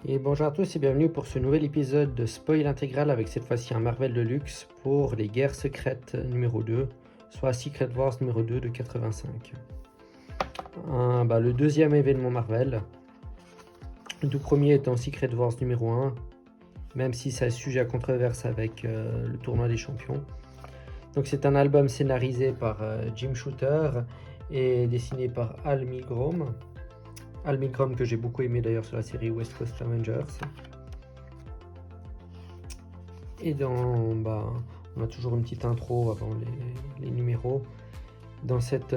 Et bonjour à tous et bienvenue pour ce nouvel épisode de Spoil intégral avec cette fois-ci un Marvel Deluxe pour les Guerres secrètes numéro 2, soit Secret Wars numéro 2 de 85. Le deuxième événement Marvel, le tout premier étant Secret Wars numéro 1, même si c'est un sujet à controverse avec le tournoi des champions. Donc c'est un album scénarisé par Jim Shooter et dessiné par Al Milgrom. Al Milgrom que j'ai beaucoup aimé d'ailleurs sur la série West Coast Avengers. Et on a toujours une petite intro avant les numéros. Dans cet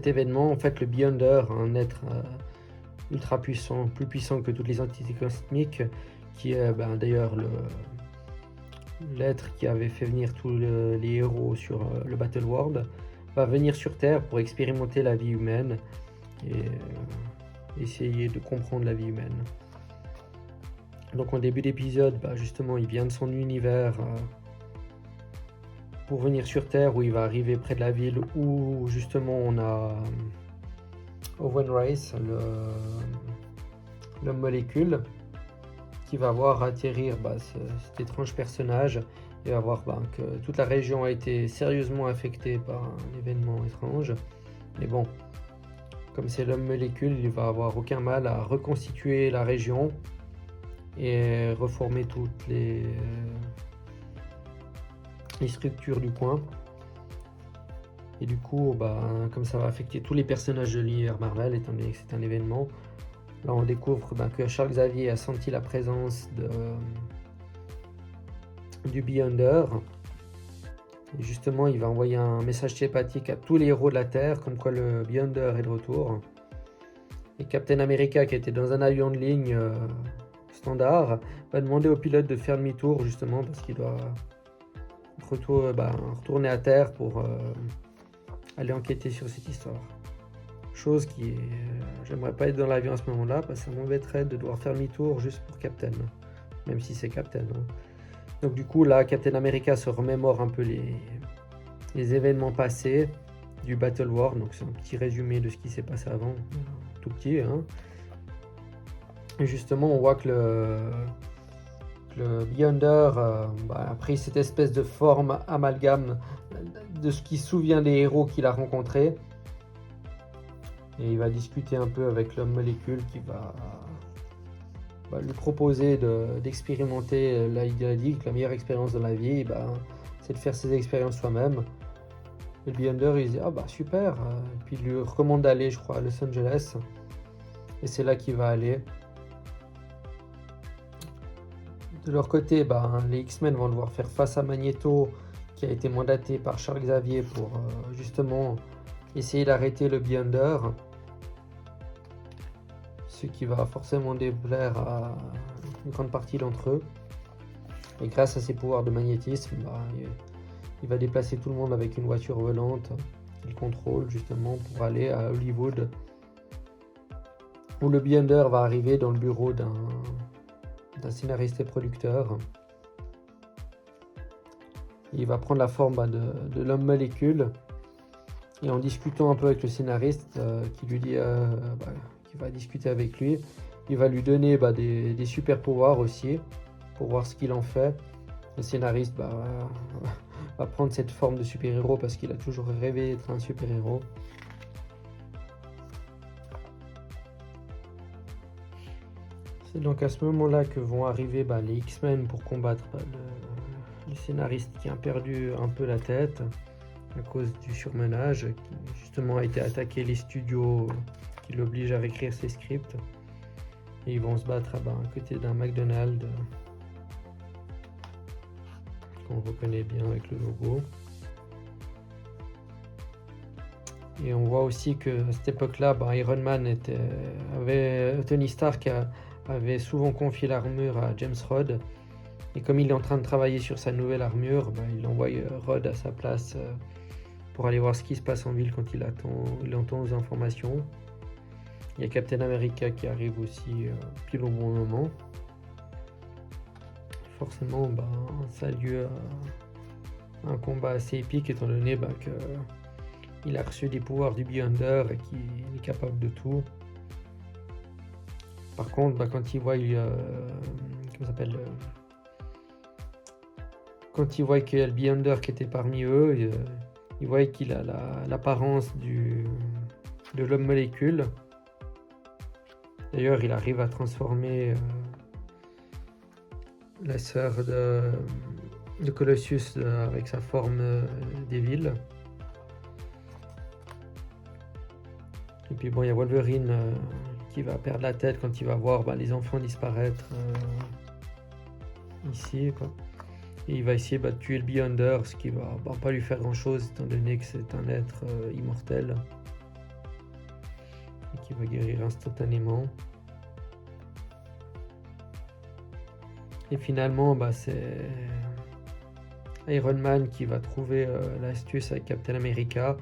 événement, en fait, le Beyonder, un être ultra puissant, plus puissant que toutes les entités cosmiques, qui est d'ailleurs l'être qui avait fait venir tous les héros sur le Battle World, va venir sur Terre pour expérimenter la vie humaine et essayer de comprendre la vie humaine. Donc en début d'épisode, justement, il vient de son univers pour venir sur Terre, où il va arriver près de la ville où justement on a Owen Rice, l'homme molécule, qui va voir atterrir cet étrange personnage et va voir que toute la région a été sérieusement affectée par un événement étrange. Mais bon, comme c'est l'homme molécule, il va avoir aucun mal à reconstituer la région et reformer toutes les structures du coin. Et du coup, comme ça va affecter tous les personnages de l'univers Marvel, étant donné que c'est un événement, là on découvre que Charles Xavier a senti la présence du Beyonder. Et justement, il va envoyer un message télépathique à tous les héros de la Terre, comme quoi le Beyonder est de retour. Et Captain America, qui était dans un avion de ligne standard, va demander au pilote de faire demi-tour, justement, parce qu'il doit retourner à Terre pour aller enquêter sur cette histoire. Chose qui est... j'aimerais pas être dans l'avion à ce moment-là, parce que ça m'embêterait de devoir faire demi-tour juste pour Captain, même si c'est Captain. Donc du coup, là, Captain America se remémore un peu les événements passés du Battle War, donc c'est un petit résumé de ce qui s'est passé avant, tout petit. Et justement, on voit que le Beyonder a pris cette espèce de forme amalgame de ce qui se souvient des héros qu'il a rencontrés. Et il va discuter un peu avec l'homme molécule qui va lui proposer d'expérimenter. Là, il a dit que la meilleure expérience dans la vie, c'est de faire ses expériences soi-même. Et le Beyonder, il dit super. Puis il lui recommande d'aller, je crois, à Los Angeles. Et c'est là qu'il va aller. De leur côté, les X-Men vont devoir faire face à Magneto, qui a été mandaté par Charles Xavier pour justement essayer d'arrêter le Beyonder. Ce qui va forcément déplaire à une grande partie d'entre eux. Et grâce à ses pouvoirs de magnétisme, il va déplacer tout le monde avec une voiture volante qu'il contrôle justement pour aller à Hollywood, où le Beyonder va arriver dans le bureau d'un scénariste et producteur. Il va prendre la forme de l'homme molécule, et en discutant un peu avec le scénariste qui lui dit qui va discuter avec lui, il va lui donner des super pouvoirs aussi pour voir ce qu'il en fait. Le scénariste va prendre cette forme de super-héros parce qu'il a toujours rêvé d'être un super-héros. C'est donc à ce moment-là que vont arriver les X-Men pour combattre le scénariste qui a perdu un peu la tête à cause du surmenage, qui justement a été attaqué les studios qui l'obligent à réécrire ses scripts. Et ils vont se battre à côté d'un McDonald's qu'on reconnaît bien avec le logo. Et on voit aussi que à cette époque-là, Iron Man Tony Stark avait souvent confié l'armure à James Rhodes. Et comme il est en train de travailler sur sa nouvelle armure, il envoie Rhodes à sa place pour aller voir ce qui se passe en ville quand il entend aux informations. Il y a Captain America qui arrive aussi pile au bon moment. Forcément, ça a lieu à un combat assez épique, étant donné qu'il a reçu des pouvoirs du Beyonder et qu'il est capable de tout. Par contre, quand il voit, comment ça s'appelle, quand il voit qu'il y a le Beyonder qui était parmi eux, il voit qu'il a l'apparence de l'homme molécule. D'ailleurs, il arrive à transformer la sœur de Colossus avec sa forme d'Evil. Et puis bon, il y a Wolverine qui va perdre la tête quand il va voir les enfants disparaître ici, quoi. Et il va essayer de tuer le Beyonder, ce qui va pas lui faire grand chose étant donné que c'est un être immortel et qui va guérir instantanément. Et finalement, c'est Iron Man qui va trouver l'astuce avec Captain America.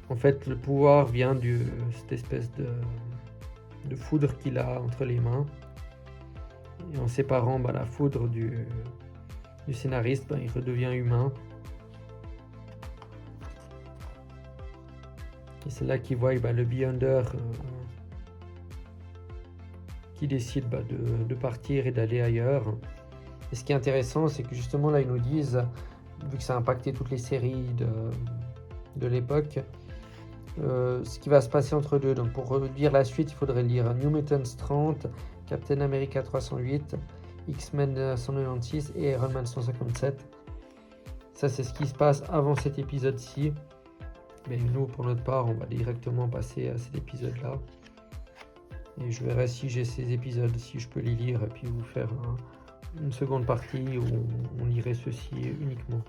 En fait, le pouvoir vient de cette espèce de foudre qu'il a entre les mains. Et en séparant la foudre du scénariste, il redevient humain. Et c'est là qu'il voit le Beyonder qui décide de partir et d'aller ailleurs. Et ce qui est intéressant, c'est que justement là, ils nous disent, vu que ça a impacté toutes les séries de l'époque, ce qui va se passer entre deux. Donc pour lire la suite, il faudrait lire New Mutants 30, Captain America 308, X-Men 196 et Iron Man 157. Ça, c'est ce qui se passe avant cet épisode-ci. Mais nous, pour notre part, on va directement passer à cet épisode-là. Et je verrai si j'ai ces épisodes, si je peux les lire et puis vous faire une seconde partie où on lirait ceci uniquement.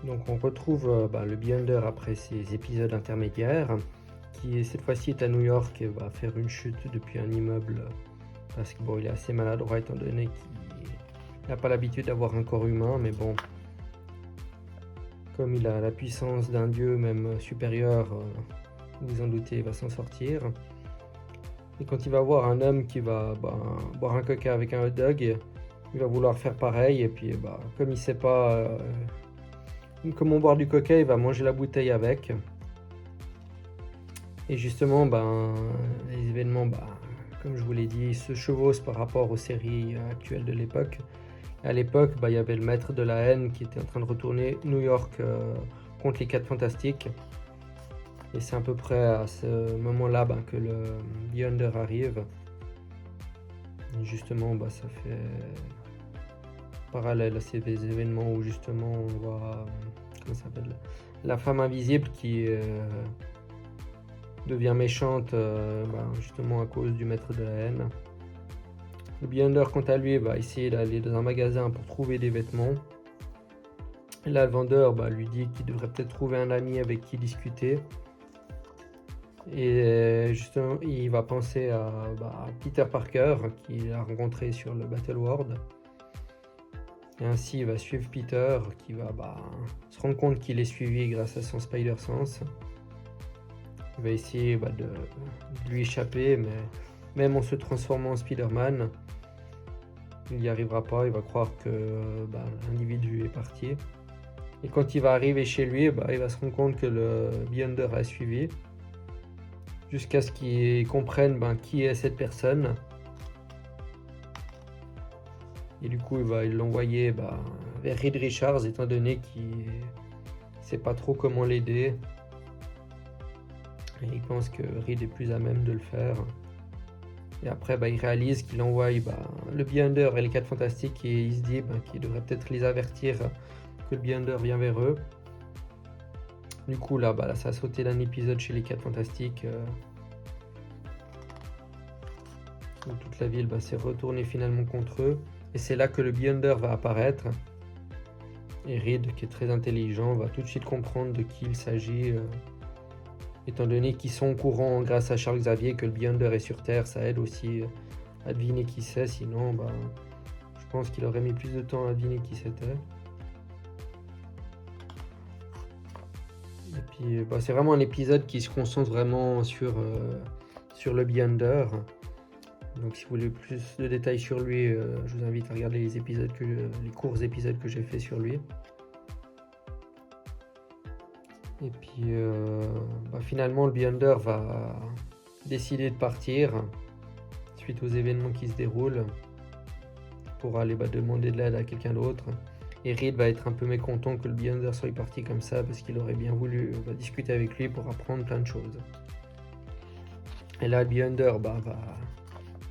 Donc on retrouve le Beyonder après ces épisodes intermédiaires, qui cette fois-ci est à New York et va faire une chute depuis un immeuble parce que il est assez maladroit étant donné qu'il n'a pas l'habitude d'avoir un corps humain, mais bon, comme il a la puissance d'un dieu même supérieur, vous en doutez, il va s'en sortir. Et quand il va voir un homme qui va boire un coca avec un hot dog, il va vouloir faire pareil, et puis comme il sait pas comment boire du coca, il va manger la bouteille avec. Et justement, les événements, comme je vous l'ai dit, se chevauchent par rapport aux séries actuelles de l'époque. À l'époque, il y avait le maître de la haine qui était en train de retourner New York contre les 4 Fantastiques. Et c'est à peu près à ce moment-là que le Beyonder arrive. Et justement, ça fait parallèle à ces événements où justement on voit la femme invisible qui devient méchante justement à cause du maître de la haine. Le Beyonder, quant à lui, va essayer d'aller dans un magasin pour trouver des vêtements. Et là, le vendeur lui dit qu'il devrait peut-être trouver un ami avec qui discuter. Et justement, il va penser à Peter Parker, qu'il a rencontré sur le Battle World. Et ainsi, il va suivre Peter, qui va se rendre compte qu'il est suivi grâce à son Spider-Sense. Il va essayer de lui échapper, mais même en se transformant en Spider-Man, il n'y arrivera pas. Il va croire que l'individu est parti. Et quand il va arriver chez lui, il va se rendre compte que le Beyonder a suivi, jusqu'à ce qu'il comprenne qui est cette personne. Et du coup, il va l'envoyer vers Reed Richards, étant donné qu'il ne sait pas trop comment l'aider. Et il pense que Reed est plus à même de le faire. Et après, il réalise qu'il envoie le Beyonder et les 4 Fantastiques, et il se dit qu'il devrait peut-être les avertir que le Beyonder vient vers eux. Du coup, là, ça a sauté d'un épisode chez les 4 Fantastiques. Où toute la ville s'est retournée finalement contre eux. Et c'est là que le Beyonder va apparaître. Et Reed, qui est très intelligent, va tout de suite comprendre de qui il s'agit. Étant donné qu'ils sont au courant grâce à Charles Xavier que le Beyonder est sur Terre, ça aide aussi à deviner qui c'est. Sinon, je pense qu'il aurait mis plus de temps à deviner qui c'était. Et puis, c'est vraiment un épisode qui se concentre vraiment sur le Beyonder. Donc si vous voulez plus de détails sur lui, je vous invite à regarder les courts épisodes que j'ai fait sur lui. Et puis finalement le Beyonder va décider de partir suite aux événements qui se déroulent pour aller demander de l'aide à quelqu'un d'autre. Et Reed va être un peu mécontent que le Beyonder soit parti comme ça parce qu'il aurait bien voulu discuter avec lui pour apprendre plein de choses. Et là le Beyonder va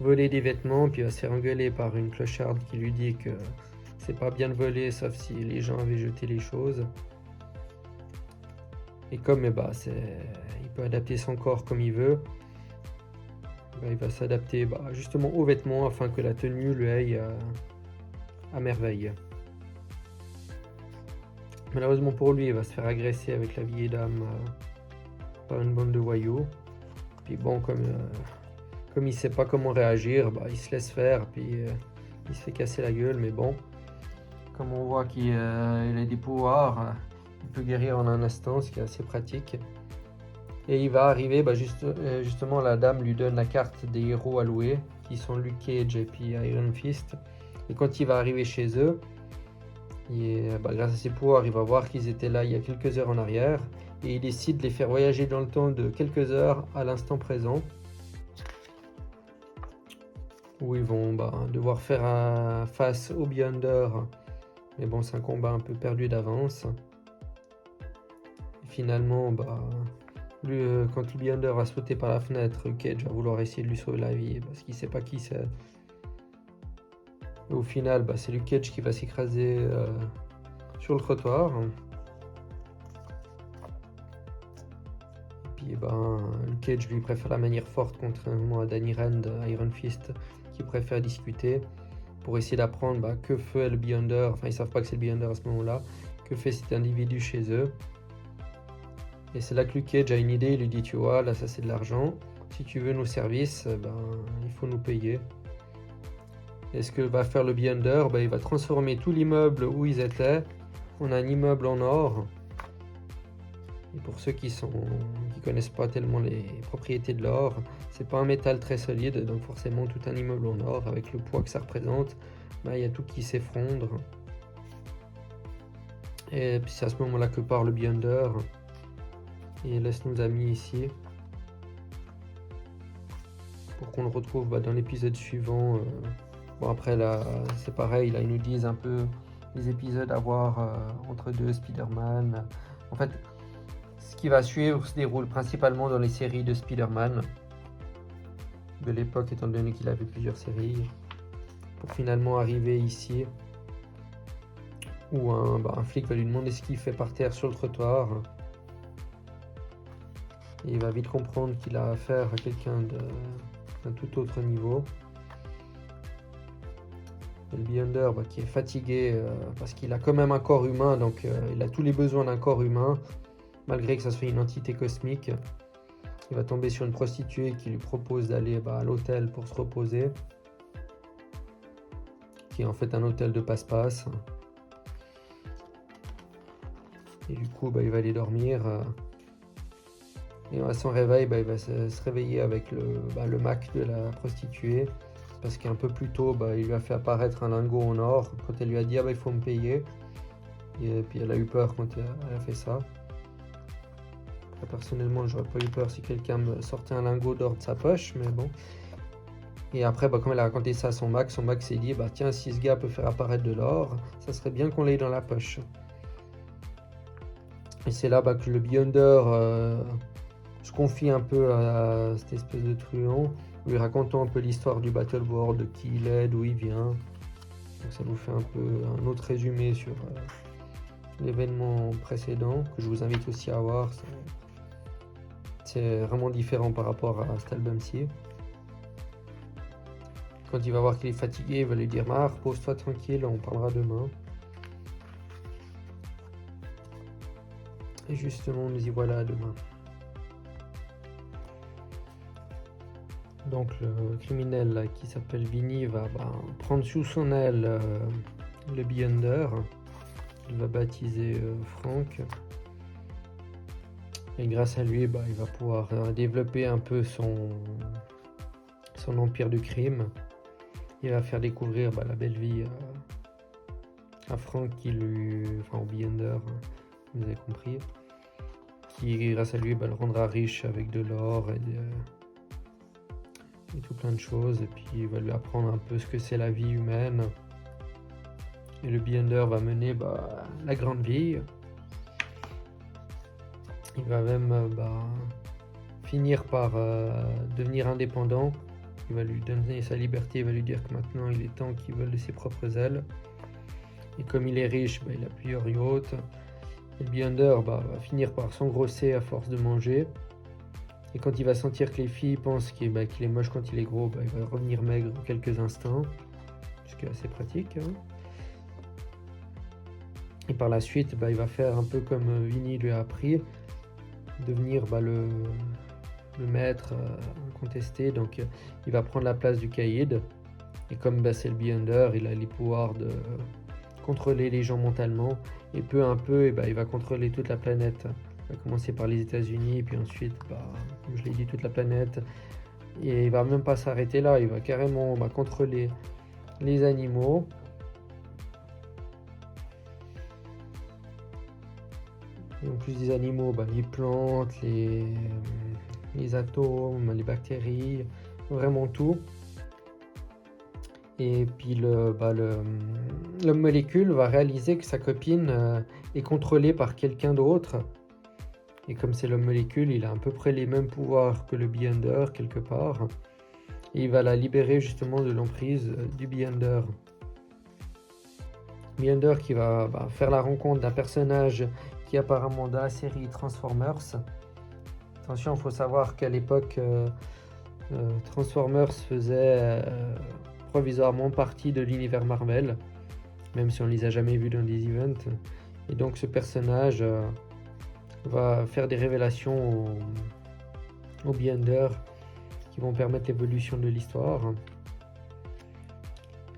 voler des vêtements, puis va se faire engueuler par une clocharde qui lui dit que c'est pas bien de voler sauf si les gens avaient jeté les choses. Et comme il peut adapter son corps comme il veut, il va s'adapter justement aux vêtements afin que la tenue lui aille à merveille. Malheureusement pour lui, il va se faire agresser avec la vieille dame par une bande de voyous. Puis bon, comme il sait pas comment réagir, il se laisse faire, puis il se fait casser la gueule, mais bon, comme on voit qu'il a des pouvoirs, il peut guérir en un instant, ce qui est assez pratique. Et il va arriver, justement la dame lui donne la carte des héros à louer, qui sont Luke Cage et puis Iron Fist. Et quand il va arriver chez eux, grâce à ses pouvoirs, il va voir qu'ils étaient là il y a quelques heures en arrière, et il décide de les faire voyager dans le temps de quelques heures à l'instant présent, où ils vont devoir faire face au Beyonder. Mais bon, c'est un combat un peu perdu d'avance. Finalement, quand le Beyonder va sauter par la fenêtre, Cage va vouloir essayer de lui sauver la vie parce qu'il sait pas qui c'est. Et au final, c'est Luke Cage qui va s'écraser sur le trottoir. Et puis Luke Cage lui préfère la manière forte, contrairement à Danny Rand, Iron Fist, qui préfère discuter pour essayer d'apprendre que fait le Beyonder. Enfin, ils savent pas que c'est le Beyonder à ce moment-là. Que fait cet individu chez eux. Et c'est là que Luke Cage a une idée. Il lui dit, tu vois, là ça c'est de l'argent. Si tu veux nos services, il faut nous payer. Et ce que va faire le Beyonder, il va transformer tout l'immeuble où ils étaient en un immeuble en or. Et pour ceux qui connaissent pas tellement les propriétés de l'or, c'est pas un métal très solide, donc forcément tout un immeuble en or avec le poids que ça représente, il y a tout qui s'effondre. Et puis c'est à ce moment-là que part le Beyonder et laisse nos amis ici pour qu'on le retrouve dans l'épisode suivant. Après là c'est pareil, là ils nous disent un peu les épisodes à voir entre deux Spider-Man. En fait, ce qui va suivre se déroule principalement dans les séries de Spider-Man de l'époque, étant donné qu'il avait plusieurs séries, pour finalement arriver ici où un flic va lui demander ce qu'il fait par terre sur le trottoir. Et il va vite comprendre qu'il a affaire à quelqu'un d'un tout autre niveau. Et le Beyonder qui est fatigué parce qu'il a quand même un corps humain, donc il a tous les besoins d'un corps humain, malgré que ça soit une entité cosmique. Il va tomber sur une prostituée qui lui propose d'aller à l'hôtel pour se reposer, qui est en fait un hôtel de passe-passe. Et du coup, il va aller dormir. Et à son réveil, il va se réveiller avec le Mac de la prostituée. Parce qu'un peu plus tôt, il lui a fait apparaître un lingot en or quand elle lui a dit il faut me payer. Et puis elle a eu peur quand elle a fait ça. Personnellement, j'aurais pas eu peur si quelqu'un me sortait un lingot d'or de sa poche, mais bon. Et après, comme elle a raconté ça à son Mac s'est dit tiens, si ce gars peut faire apparaître de l'or, ça serait bien qu'on l'ait dans la poche. Et c'est là que le Beyonder se confie un peu à cette espèce de truand, lui racontant un peu l'histoire du Battleworld, de qui il est, d'où il vient. Donc ça nous fait un peu un autre résumé sur l'événement précédent, que je vous invite aussi à voir. C'est vraiment différent par rapport à cet album-ci. Quand il va voir qu'il est fatigué, il va lui dire repose-toi tranquille, on parlera demain. Et justement, nous y voilà demain. Donc le criminel qui s'appelle Vinny va prendre sous son aile le Beyonder. Il va baptiser Frank. Et grâce à lui, il va pouvoir développer un peu son empire du crime. Il va faire découvrir la belle vie à Frank au Beyonder, vous avez compris. qui grâce à lui le rendra riche avec de l'or et tout plein de choses. Et puis il va lui apprendre un peu ce que c'est la vie humaine. Et le Beyonder va mener la grande vie. Il va même finir par devenir indépendant. Il va lui donner sa liberté, il va lui dire que maintenant il est temps qu'il vole de ses propres ailes. Et comme il est riche, il a plusieurs yachts. Et le Beyonder va finir par s'engrosser à force de manger. Et quand il va sentir que les filles pensent qu'il est moche quand il est gros, il va revenir maigre en quelques instants. Ce qui est assez pratique. Hein. Et par la suite, il va faire un peu comme Vinny lui a appris, devenir le maître incontesté. Donc il va prendre la place du caïd. Et comme c'est le Beyonder, il a les pouvoirs de contrôler les gens mentalement. Et peu à peu, il va contrôler toute la planète. Il va commencer par les États-Unis, puis ensuite, comme je l'ai dit, toute la planète. Et il va même pas s'arrêter là, il va carrément contrôler les animaux. Et en plus des animaux, les plantes, les atomes, les bactéries, vraiment tout. Et puis l'homme molécule va réaliser que sa copine est contrôlée par quelqu'un d'autre. Et comme c'est l'homme molécule, il a à peu près les mêmes pouvoirs que le Beyonder quelque part. Et il va la libérer justement de l'emprise du Beyonder. Beyonder qui va faire la rencontre d'un personnage qui est apparemment dans la série Transformers. Attention, il faut savoir qu'à l'époque, Transformers faisait provisoirement partie de l'univers Marvel, même si on ne les a jamais vus dans des events. Et donc ce personnage va faire des révélations au Beyonder qui vont permettre l'évolution de l'histoire.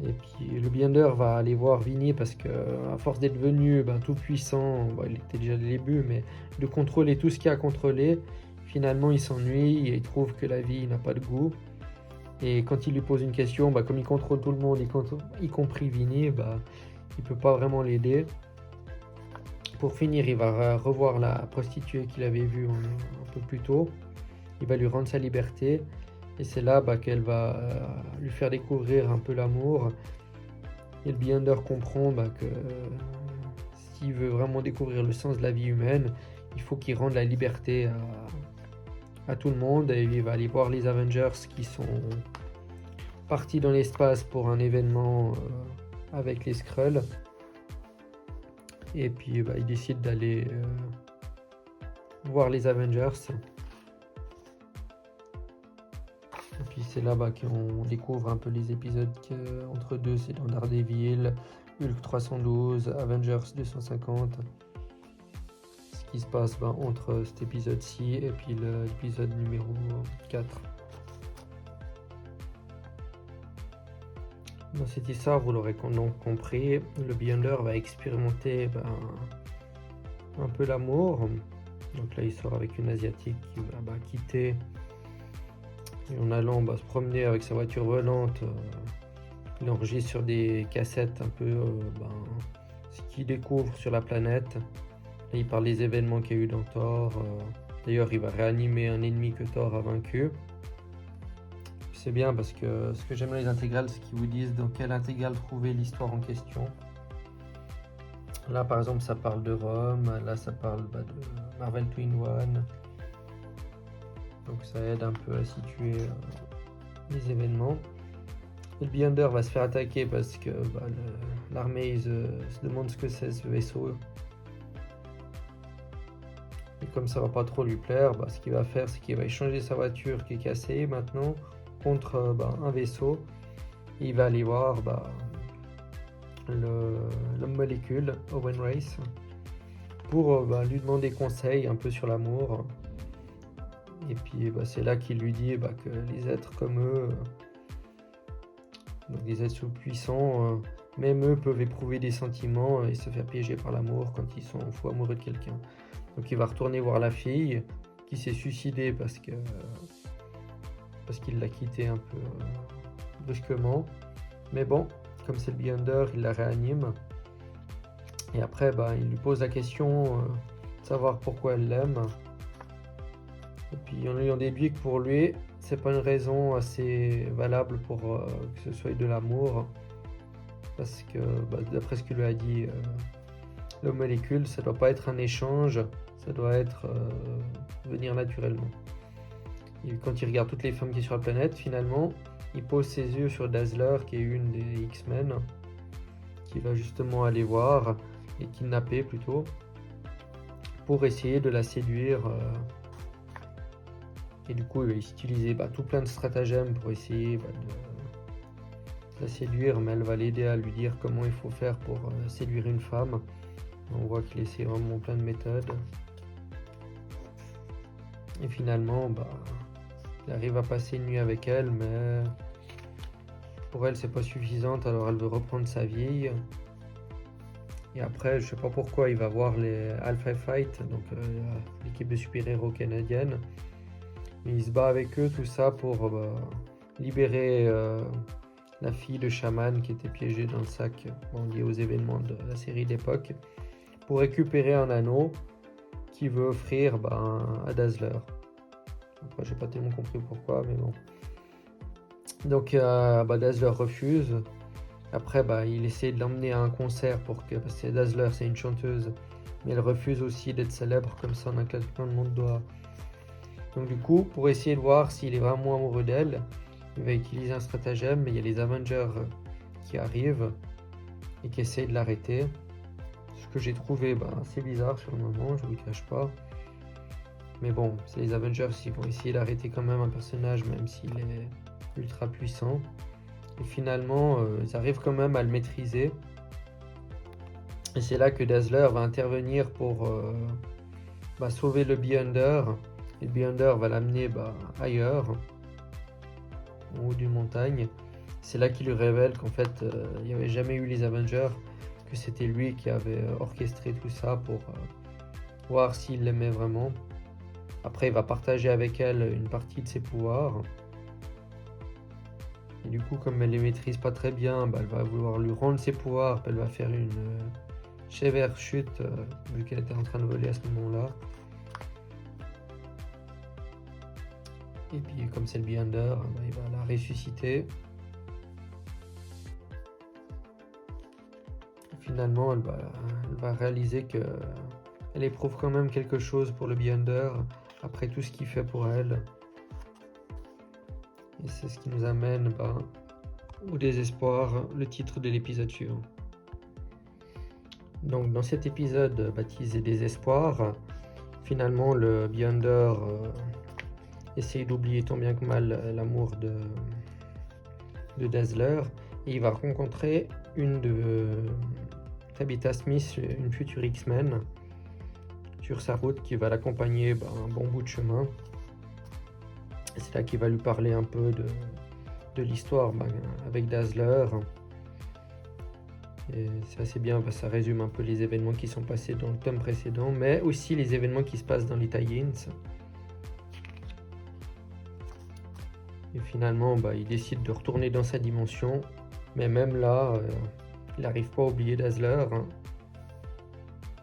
Et puis le Beyonder va aller voir Vinny parce que à force d'être devenu tout puissant, il était déjà au début, mais de contrôler tout ce qu'il y a à contrôler, finalement il s'ennuie et il trouve que la vie n'a pas de goût. Et quand il lui pose une question, comme il contrôle tout le monde, y compris Vinny, il peut pas vraiment l'aider. Pour finir, il va revoir la prostituée qu'il avait vue un peu plus tôt. Il va lui rendre sa liberté. Et c'est là qu'elle va lui faire découvrir un peu l'amour. Et le Beyonder comprend que s'il veut vraiment découvrir le sens de la vie humaine, il faut qu'il rende la liberté à tout le monde. Et il va aller voir les Avengers qui sont partis dans l'espace pour un événement avec les Skrulls. Et puis il décide d'aller voir les Avengers. Et puis c'est là qu'on découvre un peu les épisodes entre deux, c'est dans Daredevil, Hulk 312, Avengers 250. Ce qui se passe entre cet épisode-ci et puis l'épisode numéro 4. Dans cette histoire, vous l'aurez donc compris, le Beyonder va expérimenter un peu l'amour. Donc là, il sort avec une Asiatique qui va quitter. Et en allant se promener avec sa voiture volante, il enregistre sur des cassettes un peu ce qu'il découvre sur la planète. Et il parle des événements qu'il y a eu dans Thor. D'ailleurs, il va réanimer un ennemi que Thor a vaincu. C'est bien parce que ce que j'aime dans les intégrales, c'est qu'ils vous disent dans quelle intégrale trouver l'histoire en question. Là, par exemple, ça parle de Rome. Là, ça parle de Marvel 2-in-1. Donc ça aide un peu à situer les événements. Et le Beyonder va se faire attaquer parce que l'armée se demande ce que c'est ce vaisseau. Et comme ça va pas trop lui plaire, ce qu'il va faire, c'est qu'il va échanger sa voiture qui est cassée maintenant contre un vaisseau. Et il va aller voir l'homme molécule, Owen Race, pour lui demander conseil un peu sur l'amour. Et puis c'est là qu'il lui dit que les êtres comme eux, donc des êtres sous-puissants, même eux peuvent éprouver des sentiments et se faire piéger par l'amour quand ils sont fous amoureux de quelqu'un. Donc il va retourner voir la fille qui s'est suicidée parce qu'il l'a quittée un peu brusquement. Mais bon, comme c'est le Beyonder, il la réanime. Et après, il lui pose la question savoir pourquoi elle l'aime. Et puis on en déduit que pour lui, c'est pas une raison assez valable pour que ce soit de l'amour. Parce que d'après ce qu'il lui a dit l'homme molécule, ça doit pas être un échange, ça doit être venir naturellement. Et quand il regarde toutes les femmes qui sont sur la planète, finalement, il pose ses yeux sur Dazzler, qui est une des X-Men, qui va justement aller voir, et kidnapper plutôt, pour essayer de la séduire. Et du coup, il va utiliser tout plein de stratagèmes pour essayer de la séduire, mais elle va l'aider à lui dire comment il faut faire pour séduire une femme. On voit qu'il essaie vraiment plein de méthodes. Et finalement, il arrive à passer une nuit avec elle, mais pour elle, c'est pas suffisante, alors elle veut reprendre sa vie. Et après, je sais pas pourquoi, il va voir les Alpha Fight, donc l'équipe de super-héros canadienne. Mais il se bat avec eux, tout ça, pour libérer la fille de chaman qui était piégée dans le sac, lié aux événements de la série d'époque, pour récupérer un anneau qu'il veut offrir à Dazzler. Après, j'ai pas tellement compris pourquoi, mais bon. Donc Dazzler refuse. Après, il essaie de l'emmener à un concert parce que Dazzler, c'est une chanteuse, mais elle refuse aussi d'être célèbre comme ça, en un claquement de monde doigt. Donc du coup, pour essayer de voir s'il est vraiment amoureux d'elle, il va utiliser un stratagème, mais il y a les Avengers qui arrivent et qui essayent de l'arrêter. Ce que j'ai trouvé assez bizarre sur le moment, je ne vous le cache pas. Mais bon, c'est les Avengers, ils vont essayer d'arrêter quand même un personnage, même s'il est ultra puissant. Et finalement, ils arrivent quand même à le maîtriser. Et c'est là que Dazzler va intervenir pour sauver le Beyonder. Et le Beyonder va l'amener ailleurs, en haut d'une montagne. C'est là qu'il lui révèle qu'en fait, il n'y avait jamais eu les Avengers, que c'était lui qui avait orchestré tout ça pour voir s'il l'aimait vraiment. Après, il va partager avec elle une partie de ses pouvoirs. Et du coup, comme elle les maîtrise pas très bien, elle va vouloir lui rendre ses pouvoirs. Elle va faire une sévère chute, vu qu'elle était en train de voler à ce moment-là. Et puis, comme c'est le Beyonder, il va la ressusciter. Et finalement, elle va réaliser qu'elle éprouve quand même quelque chose pour le Beyonder, après tout ce qu'il fait pour elle. Et c'est ce qui nous amène au désespoir, le titre de l'épisode suivant. Donc dans cet épisode baptisé Désespoir, finalement le Beyonder essaye d'oublier tant bien que mal l'amour de Dazzler, et il va rencontrer une de Tabitha Smith, une future X-Men, sur sa route, qui va l'accompagner un bon bout de chemin. C'est là qu'il va lui parler un peu de l'histoire avec Dazzler. Et c'est assez bien parce que ça résume un peu les événements qui sont passés dans le tome précédent, mais aussi les événements qui se passent dans les tie-ins. Et finalement, il décide de retourner dans sa dimension, mais même là, il n'arrive pas à oublier Dazzler,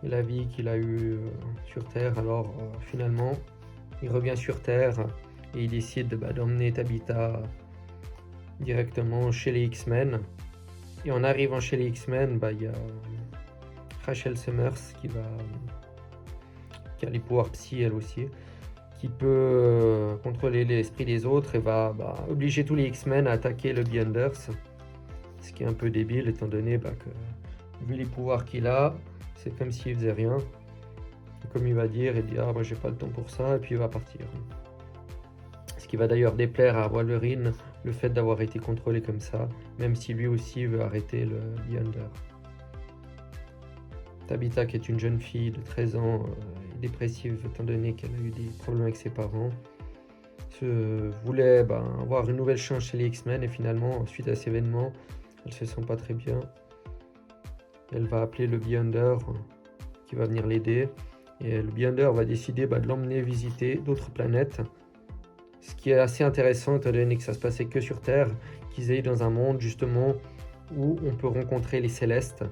et la vie qu'il a eue sur Terre. Alors finalement, il revient sur Terre et il décide d'emmener Tabitha directement chez les X-Men. Et en arrivant chez les X-Men, il y a Rachel Summers qui a les pouvoirs psy elle aussi, qui peut contrôler l'esprit des autres et va obliger tous les X-Men à attaquer le Beyonders. Ce qui est un peu débile étant donné que vu les pouvoirs qu'il a, c'est comme s'il faisait rien. Et comme il va dire, il dit moi j'ai pas le temps pour ça, et puis il va partir. Ce qui va d'ailleurs déplaire à Wolverine, le fait d'avoir été contrôlé comme ça, même si lui aussi veut arrêter le Beyonder. Tabitha, qui est une jeune fille de 13 ans, dépressive étant donné qu'elle a eu des problèmes avec ses parents, voulait avoir une nouvelle chance chez les X-Men, et finalement, suite à cet événement, elle se sent pas très bien. Elle va appeler le Beyonder qui va venir l'aider, et le Beyonder va décider de l'emmener visiter d'autres planètes. Ce qui est assez intéressant étant donné que ça se passait que sur Terre, qu'ils aillent dans un monde justement où on peut rencontrer les Célestes,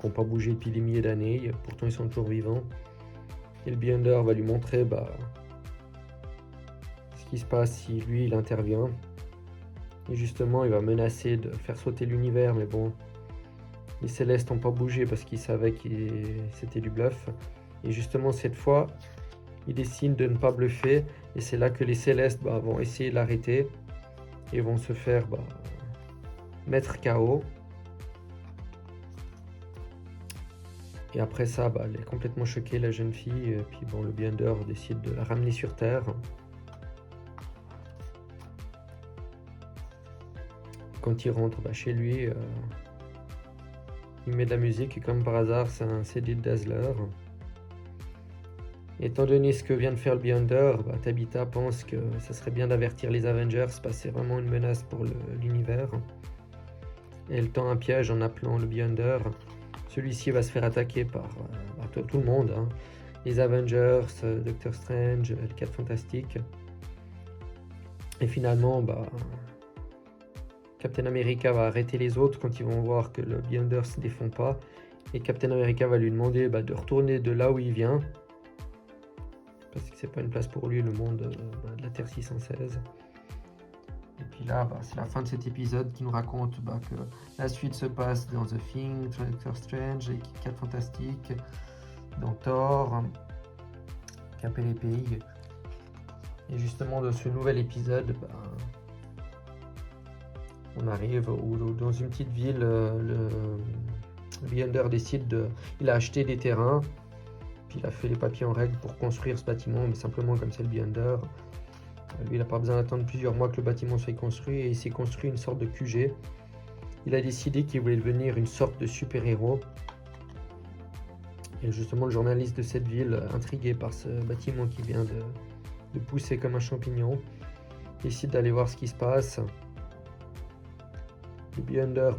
qui n'ont pas bougé depuis des milliers d'années, pourtant ils sont toujours vivants. Et le Beyonder va lui montrer ce qui se passe si lui il intervient. Et justement il va menacer de faire sauter l'univers, mais bon, les Célestes n'ont pas bougé parce qu'ils savaient que c'était du bluff. Et justement cette fois, ils décident de ne pas bluffer, et c'est là que les Célestes vont essayer de l'arrêter et vont se faire mettre KO. Et après ça, elle est complètement choquée, la jeune fille, et puis le Beyonder décide de la ramener sur Terre. Quand il rentre chez lui, il met de la musique, et comme par hasard, c'est un CD de Dazzler. Étant donné ce que vient de faire le Beyonder, Tabitha pense que ça serait bien d'avertir les Avengers parce que c'est vraiment une menace pour l'univers. Elle tend un piège en appelant le Beyonder. Celui-ci va se faire attaquer par tout le monde, hein. Les Avengers, Doctor Strange, les 4 Fantastiques. Et finalement, Captain America va arrêter les autres quand ils vont voir que le Beyonder ne se défend pas. Et Captain America va lui demander de retourner de là où il vient. Parce que c'est pas une place pour lui, le monde de la Terre 616. Et puis là, c'est la fin de cet épisode qui nous raconte que la suite se passe dans The Thing, Doctor Strange, les 4 Fantastiques, dans Thor, Cap et les Pays. Et justement, dans ce nouvel épisode, on arrive dans une petite ville, le Beyonder décide il a acheté des terrains. Il a fait les papiers en règle pour construire ce bâtiment, mais simplement comme c'est le Beyonder. Lui, il n'a pas besoin d'attendre plusieurs mois que le bâtiment soit construit, et il s'est construit une sorte de QG. Il a décidé qu'il voulait devenir une sorte de super-héros. Et justement, le journaliste de cette ville, intrigué par ce bâtiment qui vient de pousser comme un champignon, décide d'aller voir ce qui se passe. Le Beyonder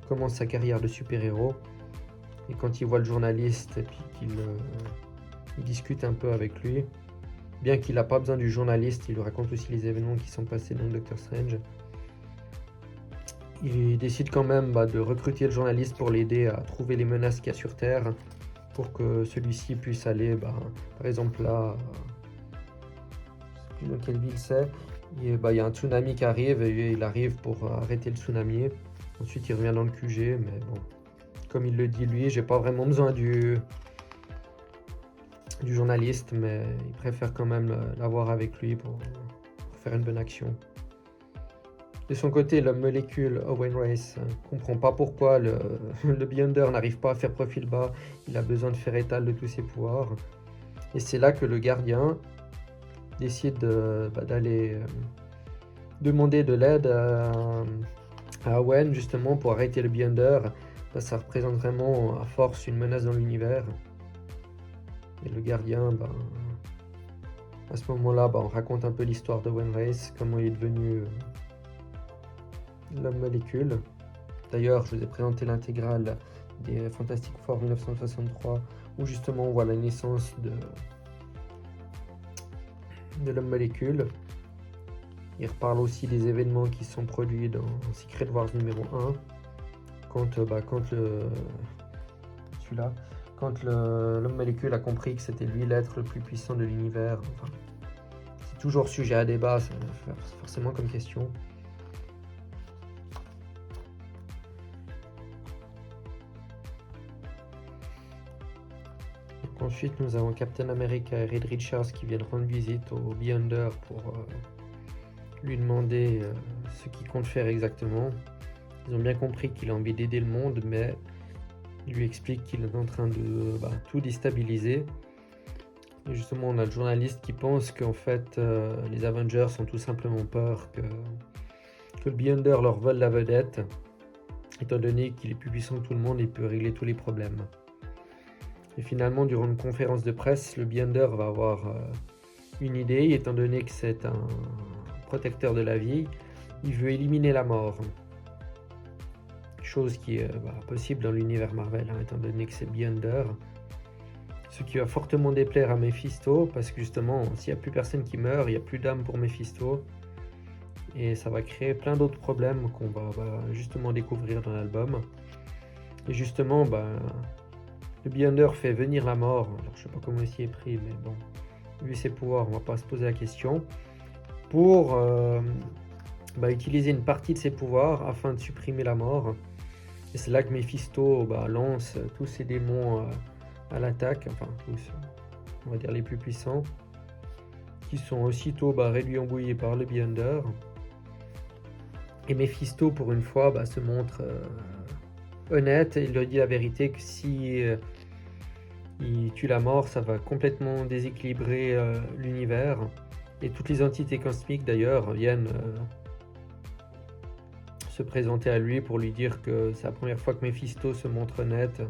commence sa carrière de super-héros. Et quand il voit le journaliste et puis qu'il discute un peu avec lui, bien qu'il n'a pas besoin du journaliste, il lui raconte aussi les événements qui sont passés dans Doctor Strange. Il décide quand même de recruter le journaliste pour l'aider à trouver les menaces qu'il y a sur Terre, pour que celui-ci puisse aller, par exemple là, je ne sais plus dans quelle ville c'est, il y a un tsunami qui arrive et il arrive pour arrêter le tsunami. Ensuite il revient dans le QG, mais bon. Comme il le dit lui, j'ai pas vraiment besoin du journaliste, mais il préfère quand même l'avoir avec lui pour faire une bonne action. De son côté, l'homme molécule Owen Race comprend pas pourquoi le Beyonder n'arrive pas à faire profil bas. Il a besoin de faire étal de tous ses pouvoirs. Et c'est là que le gardien décide d'aller demander de l'aide à Owen justement pour arrêter le Beyonder. Ça représente vraiment à force une menace dans l'univers. Et le gardien, à ce moment-là, on raconte un peu l'histoire de Owen Race, comment il est devenu l'homme molécule. D'ailleurs, je vous ai présenté l'intégrale des Fantastic Four 1963, où justement on voit la naissance de l'homme molécule. Il reparle aussi des événements qui sont produits dans Secret Wars numéro 1. Quand l'homme molécule a compris que c'était lui l'être le plus puissant de l'univers. C'est toujours sujet à débat, forcément comme question. Donc ensuite, nous avons Captain America et Reed Richards qui viennent rendre visite au Beyonder pour lui demander ce qu'il compte faire exactement. Ils ont bien compris qu'il a envie d'aider le monde, mais il lui explique qu'il est en train de tout déstabiliser. Et justement, on a le journaliste qui pense qu'en fait, les Avengers ont tout simplement peur que le Beyonder leur vole la vedette, étant donné qu'il est plus puissant que tout le monde et peut régler tous les problèmes. Et finalement, durant une conférence de presse, le Beyonder va avoir une idée, étant donné que c'est un protecteur de la vie, il veut éliminer la mort. Chose qui est possible dans l'univers Marvel, étant donné que c'est Beyonder. Ce qui va fortement déplaire à Mephisto, parce que justement, s'il n'y a plus personne qui meurt, il n'y a plus d'âme pour Mephisto. Et ça va créer plein d'autres problèmes qu'on va justement découvrir dans l'album. Et justement, le Beyonder fait venir la mort. Alors, je sais pas comment il s'y est pris, mais bon, vu ses pouvoirs, on va pas se poser la question. Pour utiliser une partie de ses pouvoirs afin de supprimer la mort. Et c'est là que Mephisto lance tous ses démons à l'attaque, enfin tous, on va dire les plus puissants, qui sont aussitôt réduits en bouillie par le Beyonder. Et Mephisto, pour une fois, se montre honnête et il leur dit la vérité que si il tue la mort, ça va complètement déséquilibrer l'univers. Et toutes les entités cosmiques d'ailleurs viennent se présenter à lui pour lui dire que c'est la première fois que Mephisto se montre honnête,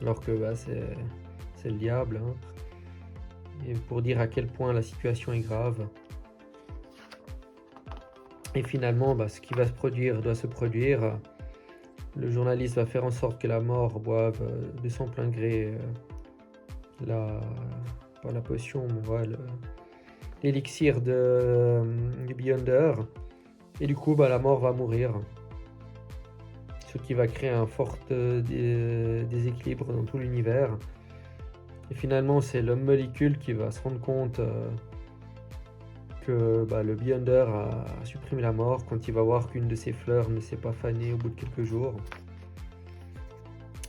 alors que c'est le diable, hein. Et pour dire à quel point la situation est grave. Et finalement, ce qui va se produire doit se produire. Le journaliste va faire en sorte que la mort boive de son plein gré pas la potion, mais l'élixir du Beyonder. Et du coup, la mort va mourir. Ce qui va créer un fort déséquilibre dans tout l'univers. Et finalement, c'est l'homme molécule qui va se rendre compte que le Beyonder a supprimé la mort quand il va voir qu'une de ses fleurs ne s'est pas fanée au bout de quelques jours.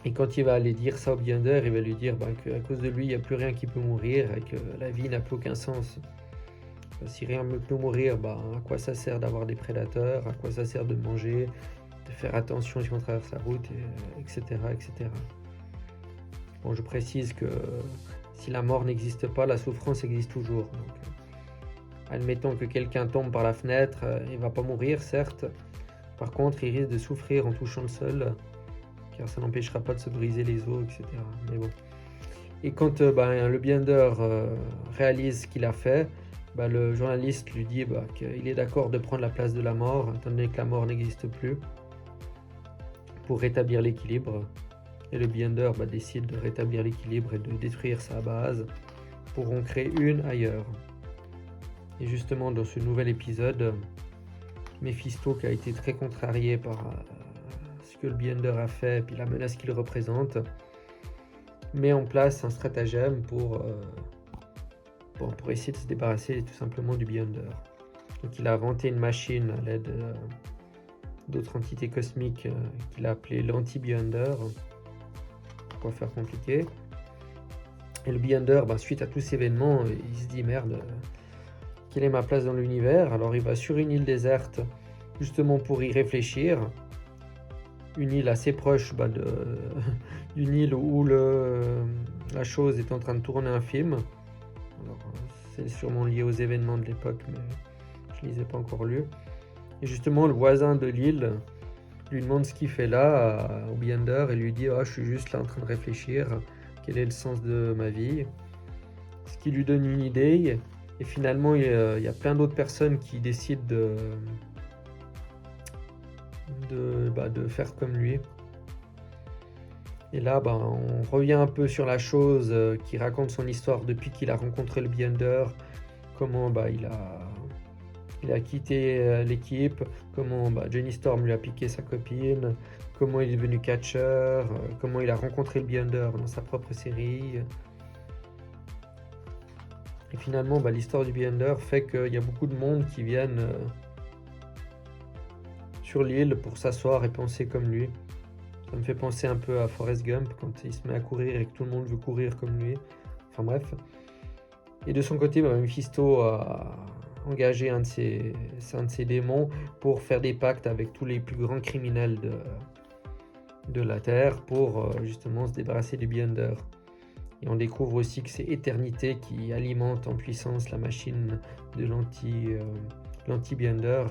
Et quand il va aller dire ça au Beyonder, il va lui dire qu'à cause de lui, il n'y a plus rien qui peut mourir et que la vie n'a plus aucun sens. Si rien ne peut mourir, à quoi ça sert d'avoir des prédateurs? À quoi ça sert de manger? De faire attention si on traverse la route, etc., etc. Bon, je précise que si la mort n'existe pas, la souffrance existe toujours. Donc, admettons que quelqu'un tombe par la fenêtre, il ne va pas mourir, certes. Par contre, il risque de souffrir en touchant le sol, car ça n'empêchera pas de se briser les os, etc. Mais bon. Et quand le Beyonder réalise ce qu'il a fait, le journaliste lui dit qu'il est d'accord de prendre la place de la mort, étant donné que la mort n'existe plus, pour rétablir l'équilibre. Et le Beyonder décide de rétablir l'équilibre et de détruire sa base pour en créer une ailleurs. Et justement, dans ce nouvel épisode, Mephisto, qui a été très contrarié par ce que le Beyonder a fait et puis la menace qu'il représente, met en place un stratagème pour essayer de se débarrasser tout simplement du Beyonder. Donc il a inventé une machine à l'aide d'autres entités cosmiques qu'il a appelé l'anti-Beyonder. Pour faire compliqué. Et le Beyonder, suite à tous ces événements, il se dit merde, quelle est ma place dans l'univers? Alors il va sur une île déserte justement pour y réfléchir. Une île assez proche d'une île où la chose est en train de tourner un film. Alors, c'est sûrement lié aux événements de l'époque, mais je ne les ai pas encore lus. Et justement, le voisin de l'île lui demande ce qu'il fait là au Beyonder et lui dit je suis juste là en train de réfléchir, quel est le sens de ma vie, ce qui lui donne une idée. Et finalement il y a plein d'autres personnes qui décident de faire comme lui. Et là on revient un peu sur la chose qui raconte son histoire depuis qu'il a rencontré le Beyonder, comment il a quitté l'équipe, comment Johnny Storm lui a piqué sa copine, comment il est devenu catcheur, comment il a rencontré le Beyonder dans sa propre série. Et finalement, l'histoire du Beyonder fait qu'il y a beaucoup de monde qui viennent sur l'île pour s'asseoir et penser comme lui. Ça me fait penser un peu à Forrest Gump quand il se met à courir et que tout le monde veut courir comme lui. Enfin bref. Et de son côté, Mephisto a engagé un de ses démons pour faire des pactes avec tous les plus grands criminels de la Terre pour justement se débarrasser du Beyonder. Et on découvre aussi que c'est Éternité qui alimente en puissance la machine de l'anti-Beyonder.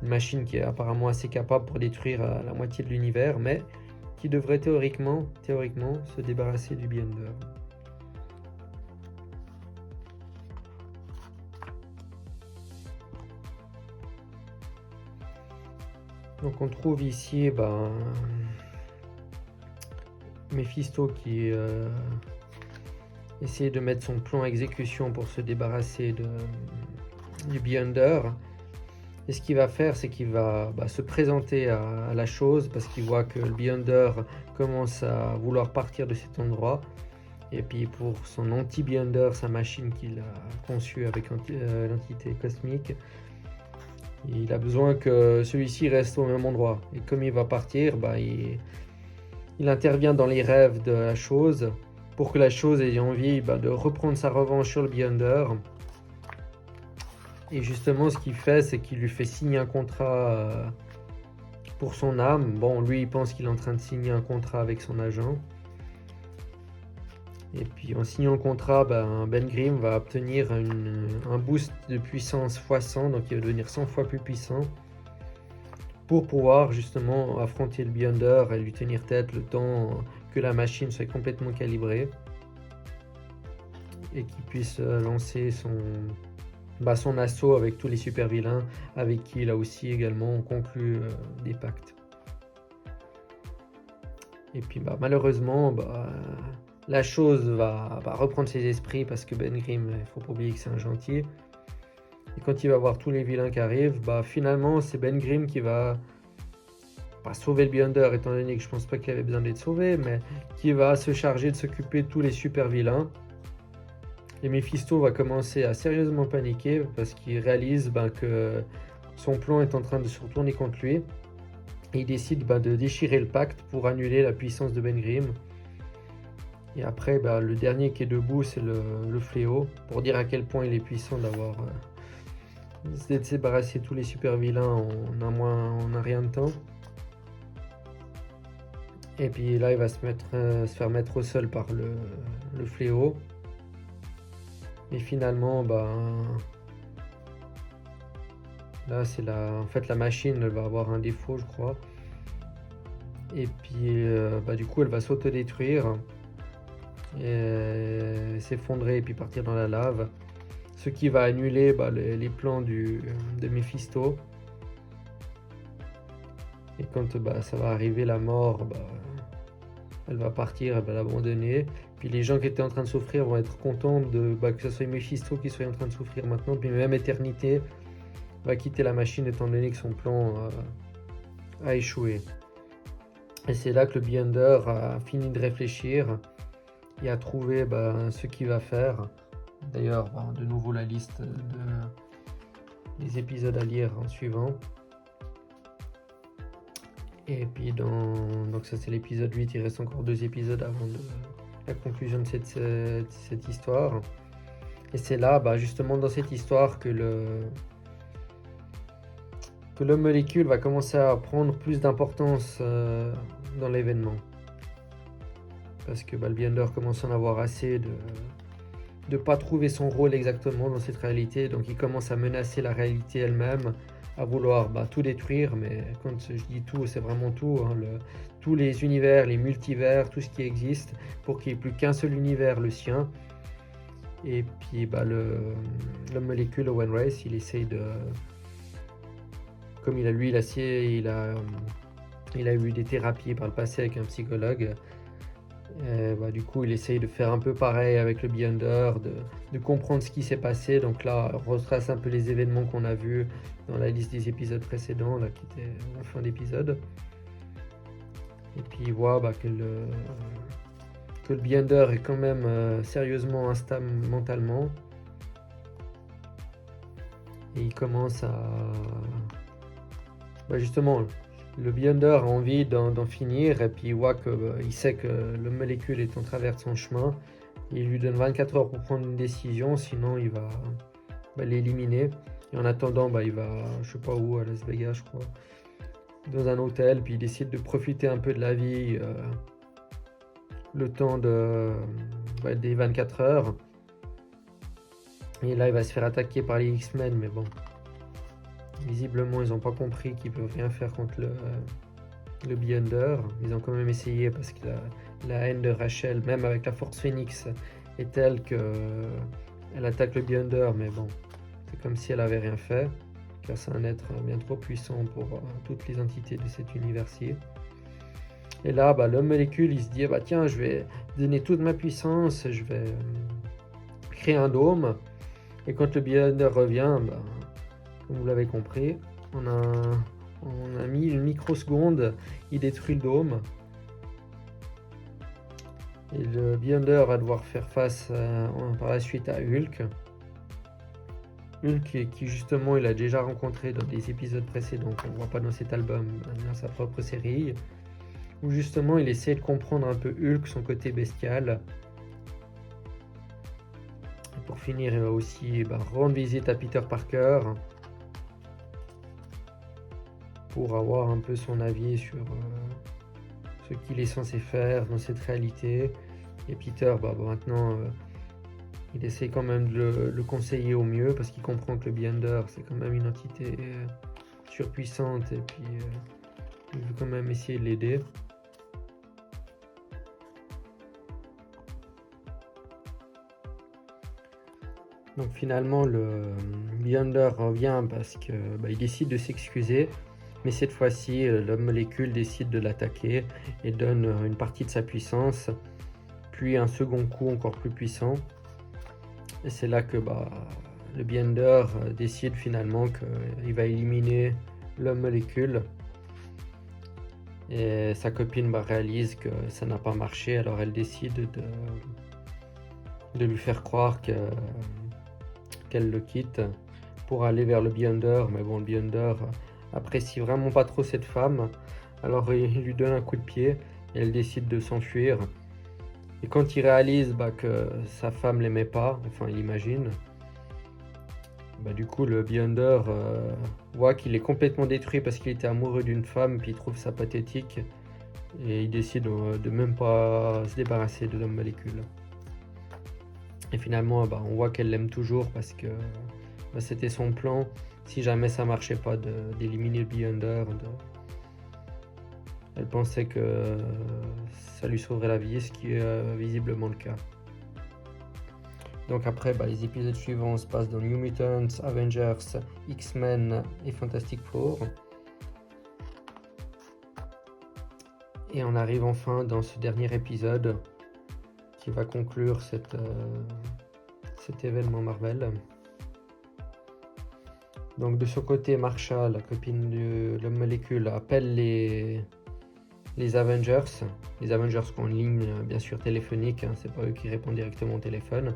Une machine qui est apparemment assez capable pour détruire la moitié de l'univers, mais qui devrait théoriquement se débarrasser du Beyonder. Donc on trouve ici Mephisto qui essaie de mettre son plan à exécution pour se débarrasser du Beyonder. Et ce qu'il va faire, c'est qu'il va se présenter à la chose parce qu'il voit que le Beyonder commence à vouloir partir de cet endroit. Et puis pour son anti-Beyonder, sa machine qu'il a conçue avec l'entité cosmique, il a besoin que celui-ci reste au même endroit. Et comme il va partir, il intervient dans les rêves de la chose pour que la chose ait envie de reprendre sa revanche sur le Beyonder. Et justement, ce qu'il fait, c'est qu'il lui fait signer un contrat pour son âme. Bon, lui, il pense qu'il est en train de signer un contrat avec son agent. Et puis, en signant le contrat, Ben Grimm va obtenir un boost de puissance x100, donc il va devenir 100 fois plus puissant, pour pouvoir justement affronter le Beyonder et lui tenir tête le temps que la machine soit complètement calibrée et qu'il puisse lancer son assaut avec tous les super vilains avec qui il a aussi également conclu des pactes. Et puis malheureusement, la chose va reprendre ses esprits parce que Ben Grimm, il ne faut pas oublier que c'est un gentil. Et quand il va voir tous les vilains qui arrivent, finalement c'est Ben Grimm qui va pas sauver le Beyonder, étant donné que je pense pas qu'il avait besoin d'être sauvé, mais qui va se charger de s'occuper de tous les super vilains. Et Mephisto va commencer à sérieusement paniquer parce qu'il réalise que son plan est en train de se retourner contre lui. Et il décide de déchirer le pacte pour annuler la puissance de Ben Grimm. Et après, le dernier qui est debout, c'est le fléau, pour dire à quel point il est puissant d'avoir de se débarrasser de tous les super vilains en un rien de temps. Et puis là, il va se faire mettre au sol par le fléau. Et finalement, là, c'est en fait, la machine, elle va avoir un défaut, je crois. Et puis, du coup, elle va s'autodétruire, et s'effondrer et puis partir dans la lave. Ce qui va annuler les plans de Mephisto. Et quand ça va arriver la mort, elle va partir, elle va l'abandonner. Puis les gens qui étaient en train de souffrir vont être contents que ce soit Mephisto qui soit en train de souffrir maintenant. Puis même Éternité va quitter la machine étant donné que son plan a échoué. Et c'est là que le Beyonder a fini de réfléchir et a trouvé ce qu'il va faire. D'ailleurs, de nouveau la liste des épisodes à lire en suivant. Et puis donc ça c'est l'épisode 8, il reste encore 2 épisodes avant la conclusion de cette histoire. Et c'est là, justement dans cette histoire que l'homme molécule va commencer à prendre plus d'importance dans l'événement. Parce que le Beyonder commence à en avoir assez de ne pas trouver son rôle exactement dans cette réalité. Donc il commence à menacer la réalité elle-même, à vouloir tout détruire. Mais quand je dis tout, c'est vraiment tout, hein, tous les univers, les multivers, tout ce qui existe, pour qu'il n'y ait plus qu'un seul univers, le sien. Et puis l'homme molécule, Owen Race, il essaye de... Comme il a eu des thérapies par le passé avec un psychologue. Du coup, il essaye de faire un peu pareil avec le Beyonder, de comprendre ce qui s'est passé. Donc là, on retrace un peu les événements qu'on a vus dans la liste des épisodes précédents, là, qui était en fin d'épisode. Et puis il voit que le Beyonder est quand même sérieusement instable mentalement. Et il commence à... justement... Le Beyonder a envie d'en finir et puis il voit il sait que le molécule est en travers de son chemin. Il lui donne 24 heures pour prendre une décision, sinon il va l'éliminer. Et en attendant, il va, je sais pas où, à Las Vegas, je crois, dans un hôtel, puis il décide de profiter un peu de la vie le temps des 24 heures. Et là, il va se faire attaquer par les X-Men, mais bon. Visiblement, ils n'ont pas compris qu'ils ne peuvent rien faire contre le Beyonder. Ils ont quand même essayé parce que la haine de Rachel, même avec la Force Phoenix, est telle qu'elle attaque le Beyonder. Mais bon, c'est comme si elle n'avait rien fait, car c'est un être bien trop puissant pour toutes les entités de cet univers-ci. Et là, l'homme molécule, il se dit, tiens, je vais donner toute ma puissance, je vais créer un dôme. Et quand le Beyonder revient, comme vous l'avez compris, on a mis une microseconde, il détruit le dôme. Et le Beyonder va devoir faire face par la suite à Hulk. Hulk qui justement il a déjà rencontré dans des épisodes précédents, qu'on ne voit pas dans cet album, dans sa propre série, où justement il essaie de comprendre un peu Hulk, son côté bestial. Et pour finir, il va aussi rendre visite à Peter Parker pour avoir un peu son avis sur ce qu'il est censé faire dans cette réalité. Et Peter, maintenant, il essaie quand même de le conseiller au mieux parce qu'il comprend que le Beyonder, c'est quand même une entité surpuissante et puis il veut quand même essayer de l'aider. Donc finalement, le Beyonder revient parce que il décide de s'excuser. Mais cette fois-ci, l'homme molécule décide de l'attaquer et donne une partie de sa puissance, puis un second coup encore plus puissant. Et c'est là que le Beyonder décide finalement qu'il va éliminer l'homme molécule. Et sa copine réalise que ça n'a pas marché, alors elle décide de lui faire croire qu'elle le quitte pour aller vers le Beyonder. Mais bon, le Beyonder apprécie vraiment pas trop cette femme, alors il lui donne un coup de pied et elle décide de s'enfuir. Et quand il réalise que sa femme l'aimait pas, enfin il imagine, du coup le Beyonder voit qu'il est complètement détruit parce qu'il était amoureux d'une femme, puis il trouve ça pathétique et il décide de même pas se débarrasser de l'homme molécule. Et finalement on voit qu'elle l'aime toujours parce que c'était son plan. Si jamais ça marchait pas d'éliminer le Beyonder, elle pensait que ça lui sauverait la vie, ce qui est visiblement le cas. Donc après, les épisodes suivants se passent dans New Mutants, Avengers, X-Men et Fantastic Four. Et on arrive enfin dans ce dernier épisode qui va conclure cet événement Marvel. Donc de ce côté, Marsha, la copine de l'homme molécule, appelle les Avengers. Les Avengers qui ont une ligne bien sûr téléphonique, c'est pas eux qui répondent directement au téléphone.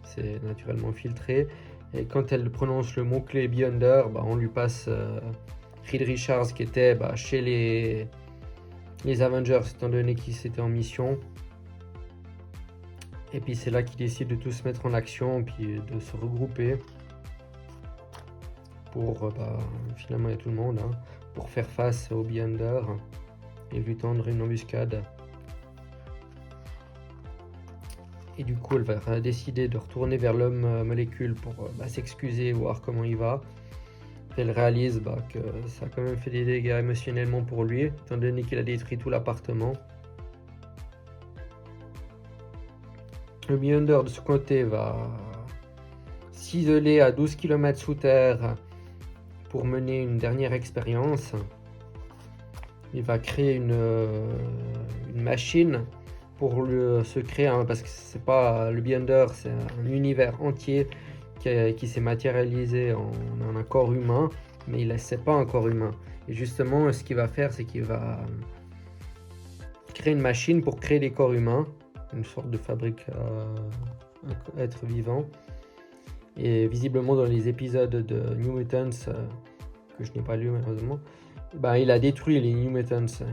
C'est naturellement filtré. Et quand elle prononce le mot-clé Beyonder, on lui passe Reed Richards qui était chez les Avengers étant donné qu'ils étaient en mission. Et puis c'est là qu'ils décident de tous se mettre en action puis de se regrouper pour finalement il y a tout le monde pour faire face au Beyonder et lui tendre une embuscade. Et du coup elle va décider de retourner vers l'homme molécule pour s'excuser, voir comment il va. Et elle réalise que ça a quand même fait des dégâts émotionnellement pour lui, étant donné qu'il a détruit tout l'appartement. Le Beyonder de ce côté va s'isoler à 12 km sous terre pour mener une dernière expérience. Il va créer une machine pour se créer, parce que c'est pas le Beyonder, c'est un univers entier qui s'est matérialisé en un corps humain, mais c'est pas un corps humain. Et justement, ce qu'il va faire, c'est qu'il va créer une machine pour créer des corps humains, une sorte de fabrique à être vivant. Et visiblement dans les épisodes de New Mutants, que je n'ai pas lu malheureusement, il a détruit les New Mutants.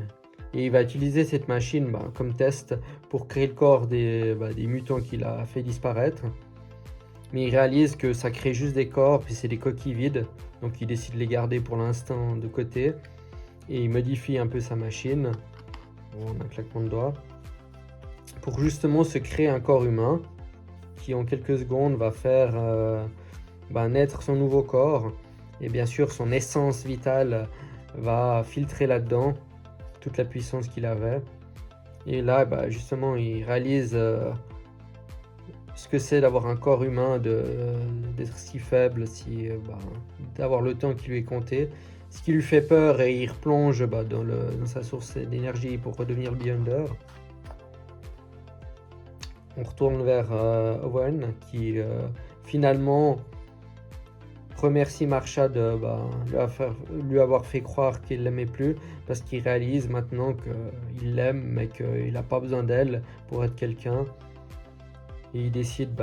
Et il va utiliser cette machine comme test pour créer le corps des mutants qu'il a fait disparaître. Mais il réalise que ça crée juste des corps, puis c'est des coquilles vides. Donc il décide de les garder pour l'instant de côté. Et il modifie un peu sa machine, en un claquement de doigts, pour justement se créer un corps humain qui en quelques secondes va faire naître son nouveau corps. Et bien sûr son essence vitale va filtrer là-dedans toute la puissance qu'il avait. Et là justement il réalise ce que c'est d'avoir un corps humain, d'être si faible, d'avoir le temps qui lui est compté, ce qui lui fait peur, et il replonge dans sa source d'énergie pour redevenir le Beyonder. On retourne vers Owen qui finalement remercie Marsha de lui avoir fait croire qu'il l'aimait plus, parce qu'il réalise maintenant qu'il l'aime mais qu'il n'a pas besoin d'elle pour être quelqu'un. Et il décide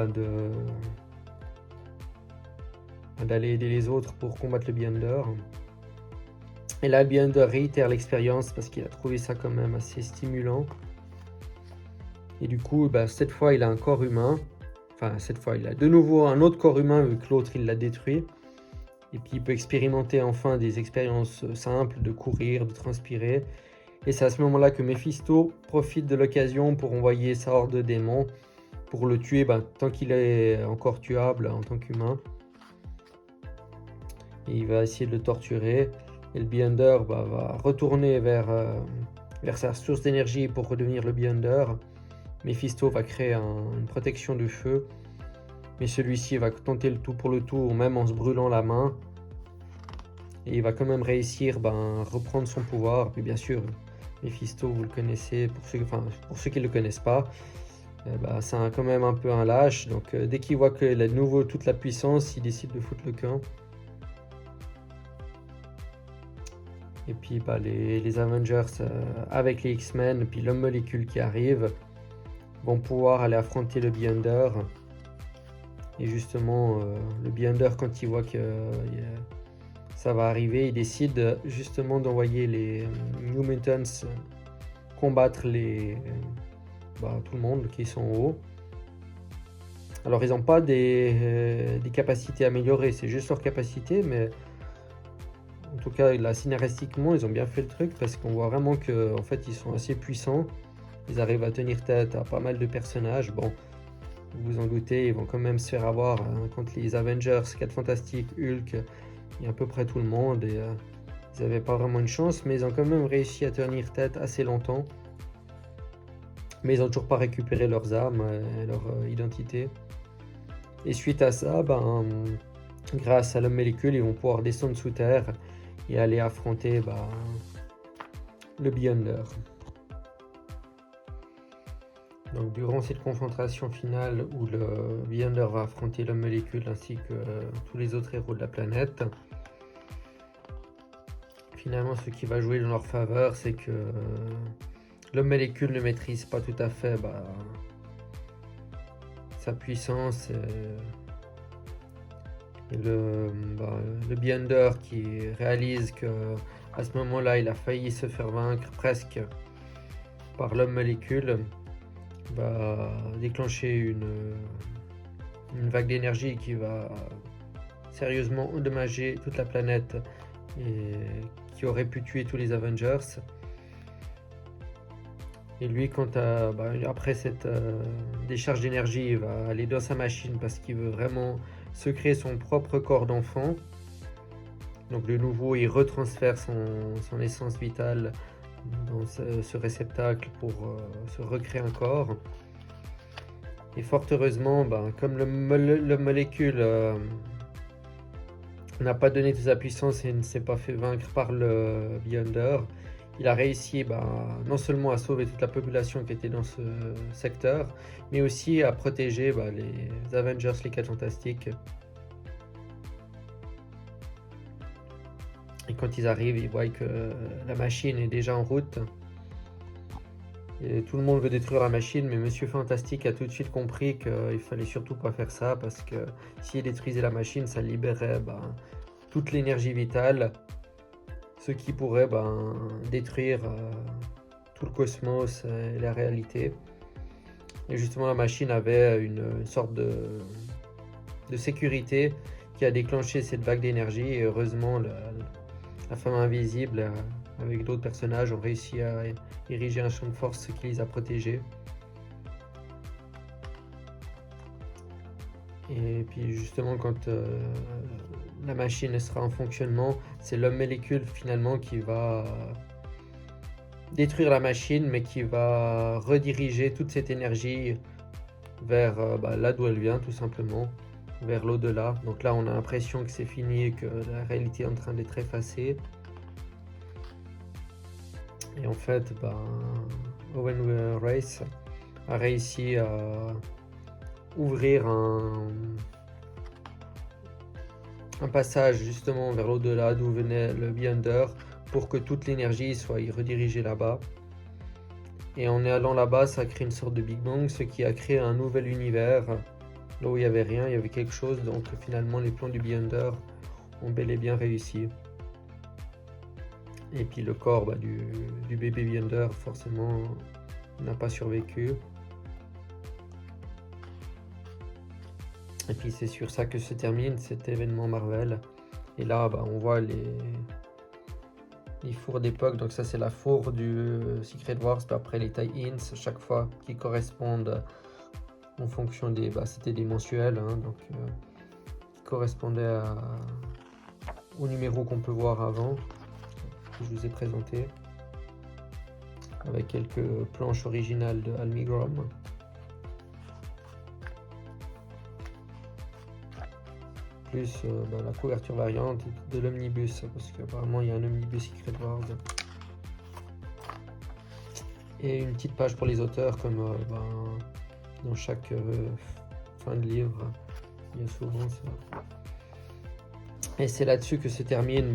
d'aller aider les autres pour combattre le Beyonder. Et là, le Beyonder réitère l'expérience parce qu'il a trouvé ça quand même assez stimulant. Et du coup, cette fois, il a un corps humain. Enfin, cette fois, il a de nouveau un autre corps humain vu que l'autre, il l'a détruit. Et puis, il peut expérimenter enfin des expériences simples de courir, de transpirer. Et c'est à ce moment-là que Mephisto profite de l'occasion pour envoyer sa horde de démons pour le tuer tant qu'il est encore tuable en tant qu'humain. Et il va essayer de le torturer. Et le Beyonder va retourner vers sa source d'énergie pour redevenir le Beyonder. Mephisto va créer une protection de feu. Mais celui-ci va tenter le tout pour le tout, même en se brûlant la main. Et il va quand même réussir à reprendre son pouvoir. Et puis bien sûr, Mephisto, vous le connaissez, pour ceux qui ne le connaissent pas, c'est quand même un peu un lâche. Donc dès qu'il voit qu'il a de nouveau toute la puissance, il décide de foutre le camp. Et puis les Avengers avec les X-Men, puis l'homme molécule qui arrive, vont pouvoir aller affronter le Beyonder. Et justement, le Beyonder, quand il voit que ça va arriver, il décide justement d'envoyer les New Mutants combattre tout le monde qui sont en haut. Alors ils n'ont pas des capacités améliorées, c'est juste leur capacité, mais en tout cas là scénaristiquement ils ont bien fait le truc parce qu'on voit vraiment que en fait ils sont assez puissants. Ils arrivent à tenir tête à pas mal de personnages. Bon, vous vous en doutez, ils vont quand même se faire avoir contre les Avengers, 4 Fantastiques, Hulk et à peu près tout le monde. Et ils n'avaient pas vraiment une chance, mais ils ont quand même réussi à tenir tête assez longtemps. Mais ils n'ont toujours pas récupéré leurs armes et leur identité. Et suite à ça, grâce à l'homme molécule, ils vont pouvoir descendre sous terre et aller affronter le Beyonder. Donc durant cette confrontation finale où le Beyonder va affronter l'homme molécule ainsi que tous les autres héros de la planète, finalement ce qui va jouer dans leur faveur, c'est que l'homme molécule ne maîtrise pas tout à fait sa puissance et le Beyonder qui réalise que à ce moment-là il a failli se faire vaincre presque par l'homme molécule, va déclencher une vague d'énergie qui va sérieusement endommager toute la planète et qui aurait pu tuer tous les Avengers. Et lui, après cette décharge d'énergie, il va aller dans sa machine parce qu'il veut vraiment se créer son propre corps d'enfant. Donc de nouveau, il retransfère son essence vitale dans ce réceptacle pour se recréer un corps. Et fort heureusement, comme le molécule n'a pas donné toute sa puissance et ne s'est pas fait vaincre par le Beyonder, il a réussi non seulement à sauver toute la population qui était dans ce secteur, mais aussi à protéger les Avengers, les 4 Fantastiques. Et quand ils arrivent, ils voient que la machine est déjà en route. Et tout le monde veut détruire la machine, mais Monsieur Fantastique a tout de suite compris qu'il fallait surtout pas faire ça parce que s'il détruisait la machine, ça libérait toute l'énergie vitale, ce qui pourrait détruire tout le cosmos et la réalité. Et justement, la machine avait une sorte de sécurité qui a déclenché cette vague d'énergie. Et heureusement, la femme invisible, avec d'autres personnages, ont réussi à ériger un champ de force qui les a protégés. Et puis justement, quand la machine sera en fonctionnement, c'est l'homme molécule finalement qui va détruire la machine, mais qui va rediriger toute cette énergie vers là d'où elle vient, tout simplement, vers l'au-delà. Donc là, on a l'impression que c'est fini et que la réalité est en train d'être effacée. Et en fait, Owen Race a réussi à ouvrir un un passage justement vers l'au-delà d'où venait le Beyonder pour que toute l'énergie soit redirigée là-bas. Et en allant là-bas, ça a créé une sorte de Big Bang, ce qui a créé un nouvel univers. Là où il n'y avait rien, il y avait quelque chose. Donc finalement, les plans du Beyonder ont bel et bien réussi. Et puis le corps du bébé Beyonder, forcément, n'a pas survécu. Et puis c'est sur ça que se termine cet événement Marvel. Et là, on voit les fours d'époque. Donc ça, c'est la four du Secret Wars. Puis après, les tie-ins, chaque fois, qui correspondent en fonction des... c'était des mensuels, hein, donc qui correspondaient au numéro qu'on peut voir avant, que je vous ai présenté, avec quelques planches originales de Al Milgrom. Plus la couverture variante de l'omnibus, parce qu'apparemment il y a un omnibus Secret Wars. Et une petite page pour les auteurs, comme dans chaque fin de livre, il y a souvent ça. Et c'est là-dessus que se termine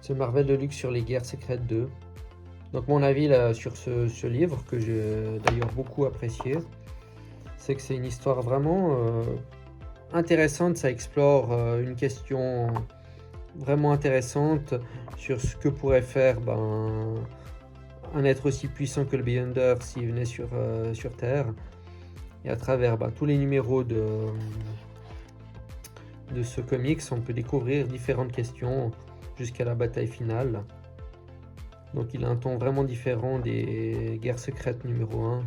ce Marvel Deluxe sur les Guerres Secrètes 2. Donc mon avis là, sur ce livre, que j'ai d'ailleurs beaucoup apprécié, c'est que c'est une histoire vraiment intéressante. Ça explore une question vraiment intéressante sur ce que pourrait faire un être aussi puissant que le Beyonder s'il venait sur Terre. Et à travers tous les numéros de ce comics, on peut découvrir différentes questions jusqu'à la bataille finale. Donc il a un ton vraiment différent des Guerres Secrètes numéro 1,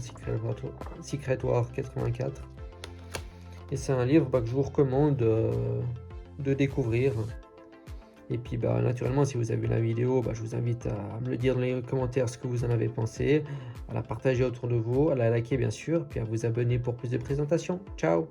Secret War 84. Et c'est un livre que je vous recommande de découvrir. Et puis naturellement, si vous avez vu la vidéo, je vous invite à me le dire dans les commentaires ce que vous en avez pensé, à la partager autour de vous, à la liker bien sûr, puis à vous abonner pour plus de présentations. Ciao!